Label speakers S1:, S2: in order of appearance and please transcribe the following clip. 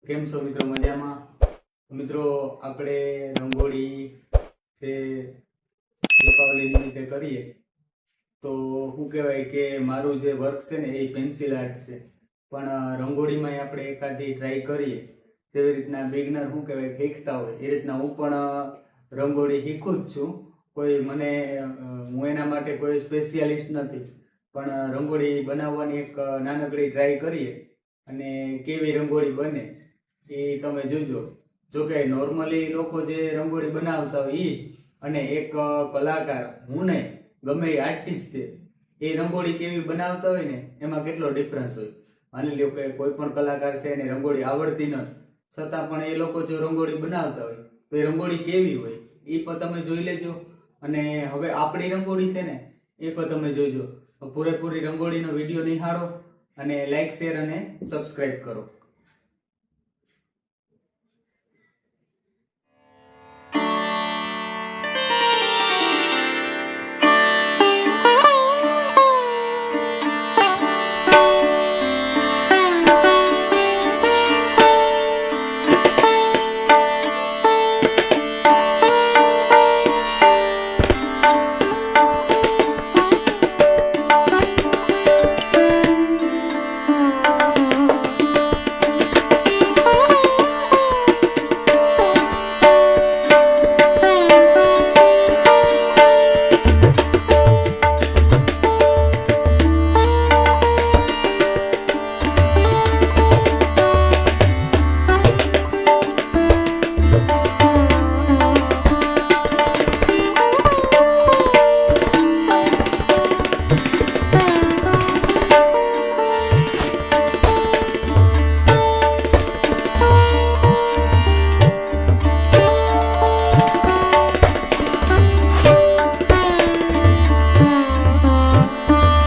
S1: કેમ છો મિત્રો? મજામાં? મિત્રો આપણે રંગોળી જે દીપાવલી નિમિત્તે કરીએ તો શું કહેવાય કે મારું જે વર્ક છે ને એ પેન્સિલ આર્ટ છે, પણ રંગોળીમાં આપણે એકાદી ટ્રાય કરીએ. જેવી રીતના બિગનર શું કહેવાય શીખતા હોય એ રીતના હું પણ રંગોળી શીખું જ છું. કોઈ મને હું એના માટે કોઈ સ્પેશિયાલિસ્ટ નથી, પણ રંગોળી બનાવવાની એક નાનકડી ટ્રાય કરીએ અને કેવી રંગોળી બને એ તમે જોજો. જોકે નોર્મલી લોકો જે રંગોળી બનાવતા હોય એ અને એક કલાકાર, હું નહીં, ગમે એ આર્ટિસ્ટ છે, એ રંગોળી કેવી બનાવતા હોય ને એમાં કેટલો ડિફરન્સ હોય. માની લો કે કોઈ પણ કલાકાર છે એને રંગોળી આવડતી નથી, છતાં પણ એ લોકો જો રંગોળી બનાવતા હોય તો એ રંગોળી કેવી હોય એ પણ તમે જોઈ લેજો. અને હવે આપણી રંગોળી છે ને એ પણ તમે જોજો. પૂરેપૂરી રંગોળીનો વિડીયો નિહાળો અને લાઈક, શેર અને સબસ્ક્રાઈબ કરો.